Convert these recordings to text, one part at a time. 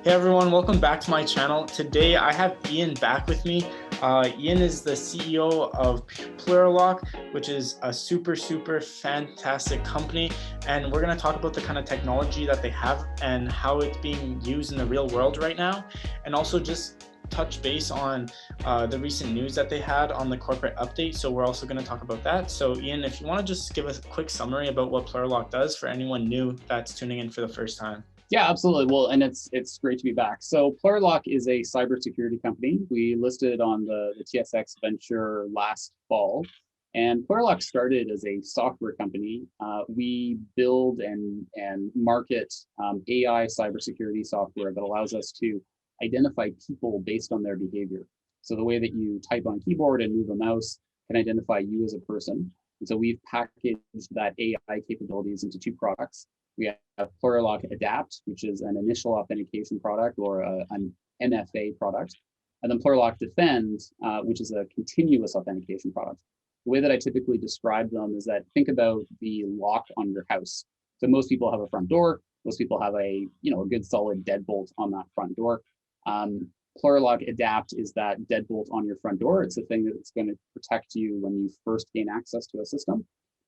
Hey everyone, welcome back to my channel. Today I have Ian back with me. Ian is the CEO of Plurilock, which is a super fantastic company. And we're going to talk about the kind of technology that they have and how it's being used in the real world right now. And also just touch base on the recent news that they had on the corporate update. So we're also going to talk about that. So Ian, if you want to just give us a quick summary about what Plurilock does for anyone new that's tuning in for the first time. Yeah, absolutely. Well, and it's great to be back. So Plurilock is a cybersecurity company. We listed on the TSX Venture last fall, and Plurilock started as a software company. We build and market AI cybersecurity software that allows us to identify people based on their behavior. So the way that you type on a keyboard and move a mouse can identify you as a person. And so we've packaged that AI capabilities into two products. We have Plurilock Adapt, which is an initial authentication product or an MFA product. And then Plurilock Defend, which is a continuous authentication product. The way that I typically describe them is that think about the lock on your house. So most people have a front door. Most people have a good solid deadbolt on that front door. Plurilock Adapt is that deadbolt on your front door. It's the thing that's going to protect you when you first gain access to a system.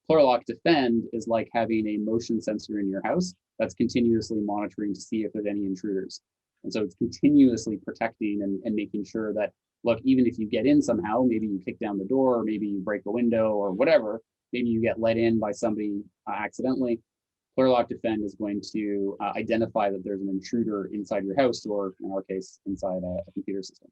Plurilock Defend is like having a motion sensor in your house that's continuously monitoring to see if there's any intruders. And so it's continuously protecting and making sure that, look, even if you get in somehow, maybe you kick down the door, or maybe you break a window or whatever, maybe you get let in by somebody accidentally, Plurilock Defend is going to identify that there's an intruder inside your house, or in our case, inside a computer system.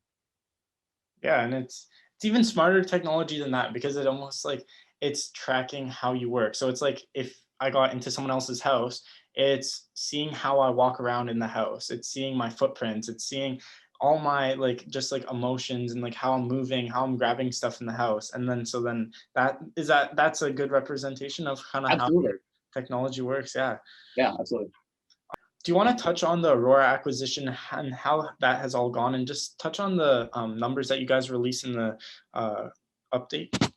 Yeah, and it's even smarter technology than that, because it almost like it's tracking how you work. So it's like if I got into someone else's house, it's seeing how I walk around in the house. It's seeing my footprints. It's seeing all my just emotions and like how I'm moving, how I'm grabbing stuff in the house. And then that's a good representation of kind of how technology works. Yeah. Yeah, absolutely. Do you want to touch on the Aurora acquisition and how that has all gone, and just touch on the numbers that you guys released in the update?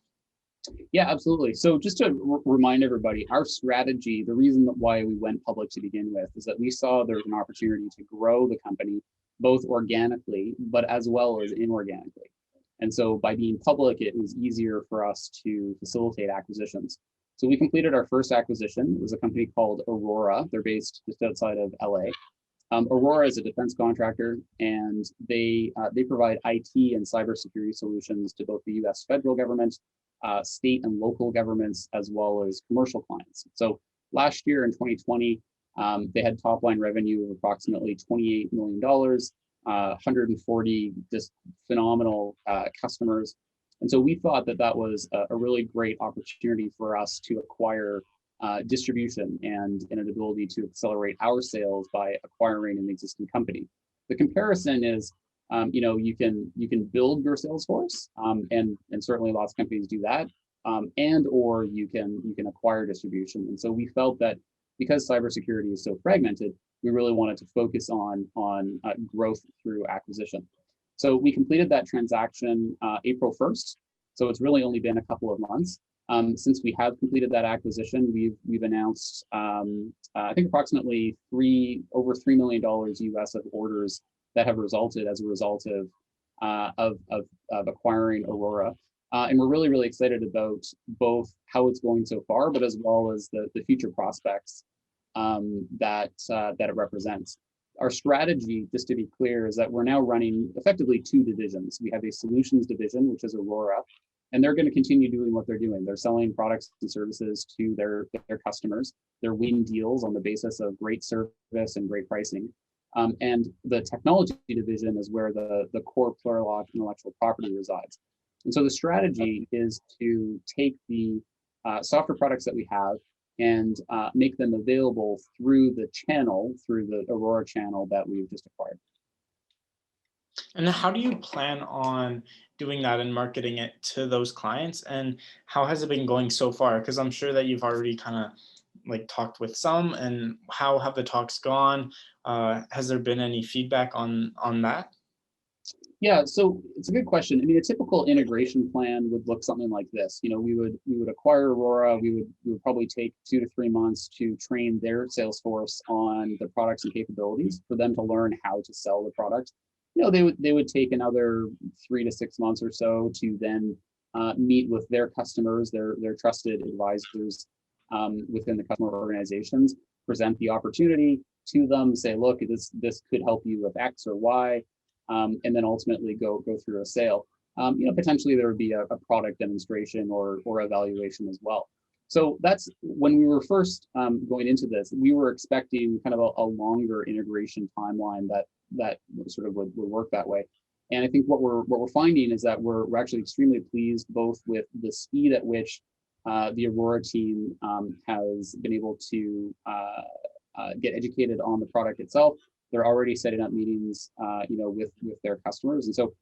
Yeah, absolutely. So just to remind everybody, our strategy, the reason why we went public to begin with, is that we saw there was an opportunity to grow the company, both organically, but as well as inorganically. And so by being public, it was easier for us to facilitate acquisitions. So we completed our first acquisition. It was a company called Aurora. They're based just outside of LA. Aurora is a defense contractor, and they provide IT and cybersecurity solutions to both the US federal government, state and local governments, as well as commercial clients. So last year in 2020, they had top line revenue of approximately $28 million, 140 just phenomenal customers. And so we thought that that was a really great opportunity for us to acquire distribution and an ability to accelerate our sales by acquiring an existing company. The comparison is, you can build your sales force, and certainly lots of companies do that, and or you can acquire distribution. And so we felt that because cybersecurity is so fragmented, we really wanted to focus on growth through acquisition. So we completed that transaction April 1st. So it's really only been a couple of months. Since we have completed that acquisition, we've announced I think approximately over $3 million US of orders that have resulted as a result of acquiring Aurora. And we're really excited about both how it's going so far, but as well as the future prospects that it represents. Our strategy, just to be clear, is that we're now running effectively two divisions. We have a solutions division, which is Aurora, and they're going to continue doing what they're doing. They're selling products and services to their customers. They're winning deals on the basis of great service and great pricing. And the technology division is where the core Plurilock intellectual property resides. And so the strategy is to take the software products that we have and make them available through the Aurora channel that we've just acquired. And how do you plan on doing that and marketing it to those clients? And how has it been going so far? Because I'm sure that you've already kind of talked with some, and how have the talks gone? Has there been any feedback on that? Yeah, so it's a good question. I mean, a typical integration plan would look something like this. We would acquire Aurora. We would probably take 2 to 3 months to train their sales force on the products and capabilities for them to learn how to sell the product. They would take another 3 to 6 months or so to then meet with their customers, their trusted advisors within the customer organizations, present the opportunity to them, say, look, this could help you with X or Y, and then ultimately go through a sale. Potentially there would be a product demonstration or evaluation as well. So that's when we were first going into this, we were expecting kind of a longer integration timeline that sort of would work that way. And I think what we're finding is that we're actually extremely pleased both with the speed at which the Aurora team has been able to get educated on the product itself. They're already setting up meetings, with their customers, and so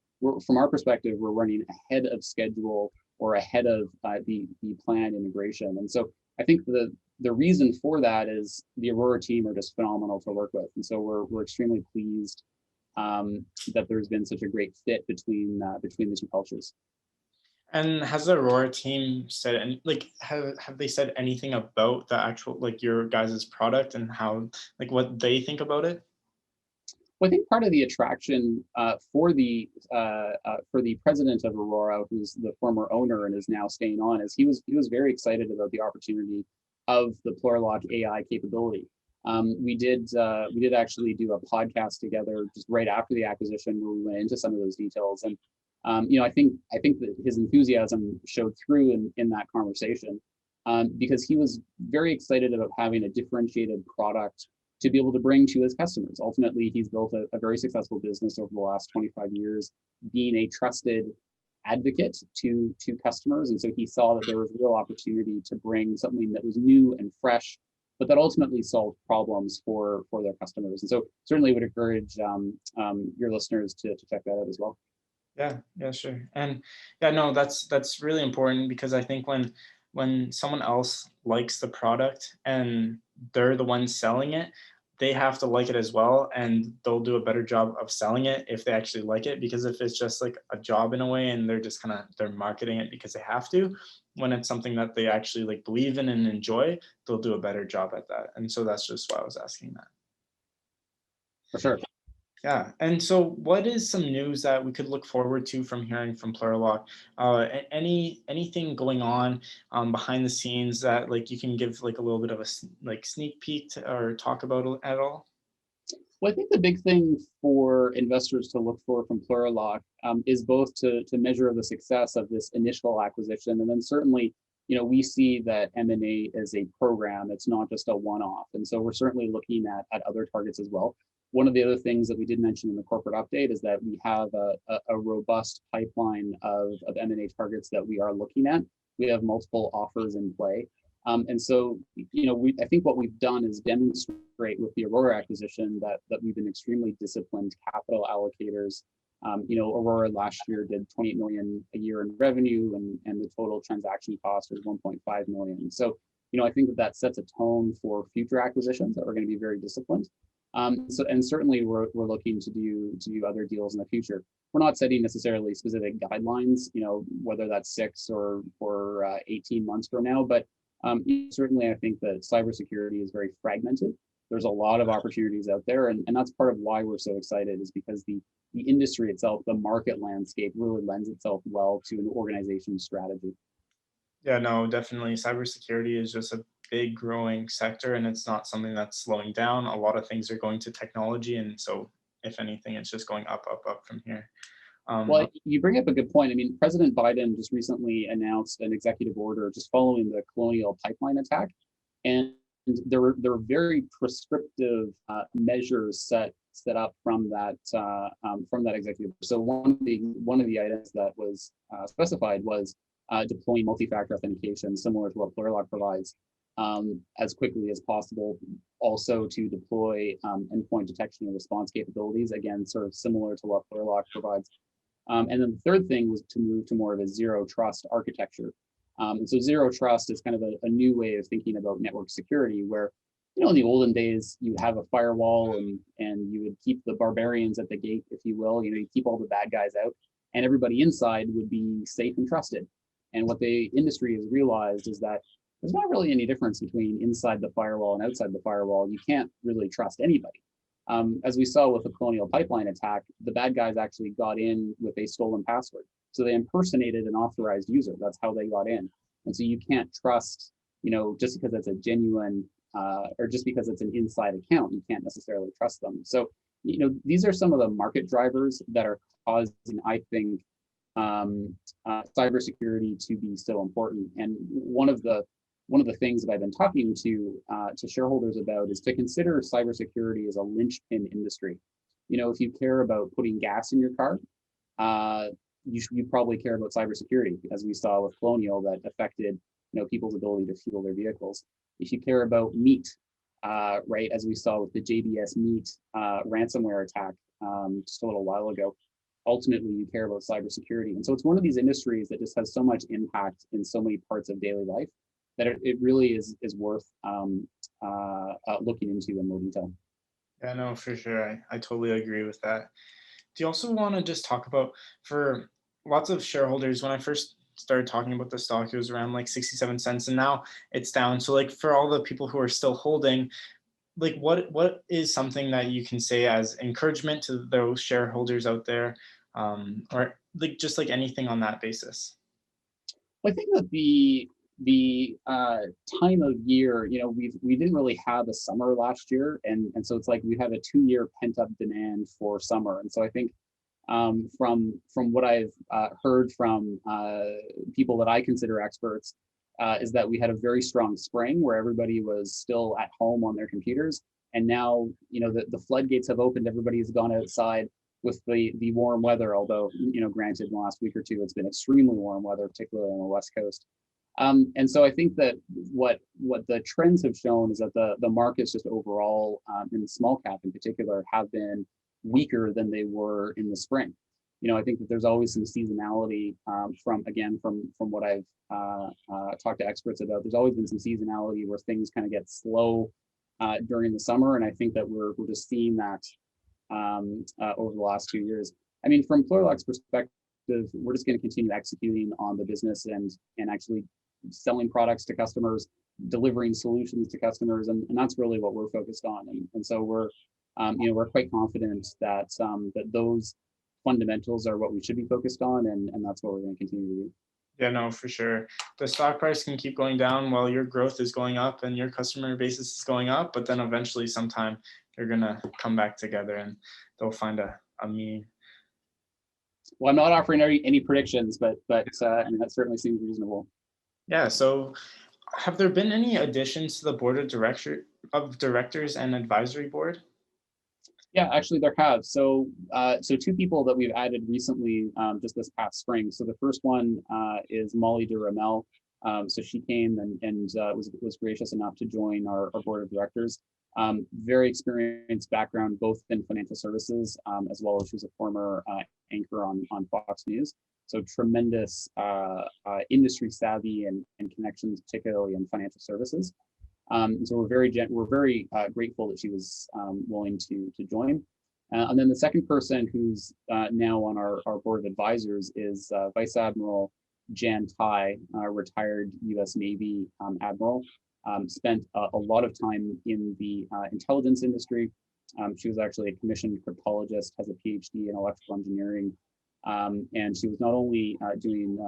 from our perspective, we're running ahead of schedule or ahead of the planned integration. And so I think the reason for that is the Aurora team are just phenomenal to work with, and so we're extremely pleased that there's been such a great fit between the two cultures. And has the Aurora team said any, like, have they said anything about the actual, like, your guys' product and how, like, what they think about it? Well, I think part of the attraction for the president of Aurora, who's the former owner and is now staying on, is he was very excited about the opportunity of the Plurilock AI capability. We did actually do a podcast together just right after the acquisition where we went into some of those details, and I think that his enthusiasm showed through in that conversation, because he was very excited about having a differentiated product to be able to bring to his customers. Ultimately, he's built a very successful business over the last 25 years, being a trusted advocate to customers. And so he saw that there was real opportunity to bring something that was new and fresh, but that ultimately solved problems for their customers. And so certainly would encourage your listeners to check that out as well. Yeah, sure. And yeah, no, that's really important, because I think when someone else likes the product and they're the ones selling it, they have to like it as well, and they'll do a better job of selling it if they actually like it. Because if it's just like a job in a way and they're marketing it because they have to, when it's something that they actually like believe in and enjoy, they'll do a better job at that. And so that's just why I was asking that. For sure. Yeah. And so what is some news that we could look forward to from hearing from Plurilock? Anything going on behind the scenes that, like, you can give like a little bit of a like sneak peek to, or talk about at all? Well, I think the big thing for investors to look for from Plurilock is both to measure the success of this initial acquisition, and then certainly, we see that M&A is a program. It's not just a one-off, and so we're certainly looking at other targets as well. One of the other things that we did mention in the corporate update is that we have a robust pipeline of M&A targets that we are looking at. We have multiple offers in play. And so, I think what we've done is demonstrate with the Aurora acquisition that we've been extremely disciplined capital allocators. Aurora last year did 28 million a year in revenue, and the total transaction cost was 1.5 million. So, I think that sets a tone for future acquisitions that we're going to be very disciplined. And certainly we're looking to do other deals in the future. We're not setting necessarily specific guidelines, whether that's 6 or 18 months from now, but certainly I think that cybersecurity is very fragmented. There's a lot of opportunities out there, and that's part of why we're so excited, is because the industry itself, the market landscape, really lends itself well to an organization's strategy. Yeah, no, definitely. Cybersecurity is just a big growing sector, and it's not something that's slowing down. A lot of things are going to technology, and so if anything, it's just going up, up, up from here. Well, you bring up a good point. I mean, President Biden just recently announced an executive order just following the Colonial Pipeline attack, and there were very prescriptive measures set up from that executive. So one of the items that was specified was deploying multi-factor authentication, similar to what Plurilock provides, as quickly as possible. Also to deploy endpoint detection and response capabilities, again, sort of similar to what Plurilock provides. And then the third thing was to move to more of a zero trust architecture. And so zero trust is kind of a new way of thinking about network security, where in the olden days, you have a firewall and you would keep the barbarians at the gate, if you will. You keep all the bad guys out, and everybody inside would be safe and trusted. And what the industry has realized is that there's not really any difference between inside the firewall and outside the firewall. You can't really trust anybody. As we saw with the Colonial Pipeline attack, the bad guys actually got in with a stolen password. So they impersonated an authorized user. That's how they got in. And so you can't trust, just because it's a genuine or just because it's an inside account, you can't necessarily trust them. So, these are some of the market drivers that are causing, I think, cybersecurity to be so important. And one of the things that I've been talking to shareholders about is to consider cybersecurity as a linchpin industry. If you care about putting gas in your car, you probably care about cybersecurity, as we saw with Colonial that affected people's ability to fuel their vehicles. If you care about meat, right, as we saw with the JBS Meat ransomware attack just a little while ago, ultimately you care about cybersecurity. And so it's one of these industries that just has so much impact in so many parts of daily life that it really is worth looking into in more detail. Yeah, no, for sure. I totally agree with that. Do you also want to just talk about, for lots of shareholders, when I first started talking about the stock, it was around like 67 cents and now it's down. So like for all the people who are still holding, like what is something that you can say as encouragement to those shareholders out there, or like just like anything on that basis? Well, I think that the time of year, we didn't really have a summer last year, and so it's like we have a 2-year pent up demand for summer, and so I think from what I've heard from people that I consider experts, is that we had a very strong spring where everybody was still at home on their computers, and now the floodgates have opened. Everybody's gone outside with the warm weather. Although granted, in the last week or two, it's been extremely warm weather, particularly on the West Coast. And so I think that what the trends have shown is that the markets just overall, in the small cap in particular, have been weaker than they were in the spring. I think that there's always some seasonality from what I've talked to experts about. There's always been some seasonality where things kind of get slow during the summer, and I think that we're just seeing that over the last 2 years. I mean, from Plurilock's perspective, we're just going to continue executing on the business and actually selling products to customers, delivering solutions to customers, and that's really what we're focused on. And so we're quite confident that that those fundamentals are what we should be focused on, and that's what we're going to continue to do. Yeah, no, for sure. The stock price can keep going down while your growth is going up and your customer base is going up, but then eventually sometime they're gonna come back together and they'll find a mean. Well, I'm not offering any predictions, but I mean, that certainly seems reasonable. Yeah, so have there been any additions to the board of directors and advisory board? Yeah, actually there have. So 2 people that we've added recently, just this past spring. So the first one is Molly de Ramel. So she came and was gracious enough to join our board of directors. Very experienced background, both in financial services, as well as she's a former anchor on Fox News. So tremendous industry savvy and connections, particularly in financial services. So we're very grateful that she was willing to join. And then the second person who's now on our board of advisors is Vice Admiral Jan Tai, retired U.S. Navy admiral. Spent a lot of time in the intelligence industry. She was actually a commissioned cryptologist, has a PhD in electrical engineering, and she was not only doing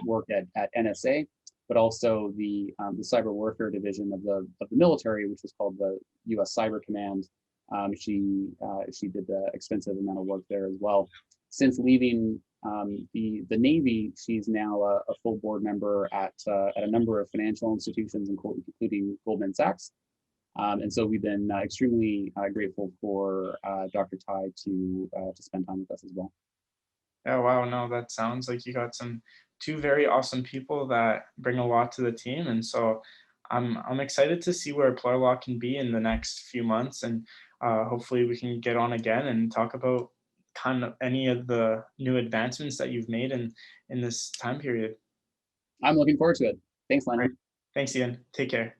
work at NSA, but also the cyber warfare division of the military, which was called the U.S. Cyber Command. She did the extensive amount of work there as well. Since leaving the Navy, she's now a full board member at a number of financial institutions, including Goldman Sachs. And so we've been extremely grateful for Dr. Tai to spend time with us as well. Yeah, wow, no, that sounds like you got two very awesome people that bring a lot to the team, and so I'm excited to see where Plurilock can be in the next few months, and hopefully we can get on again and talk about kind of any of the new advancements that you've made in this time period. I'm looking forward to it. Thanks, All right. Lennon. Thanks, Ian. Take care.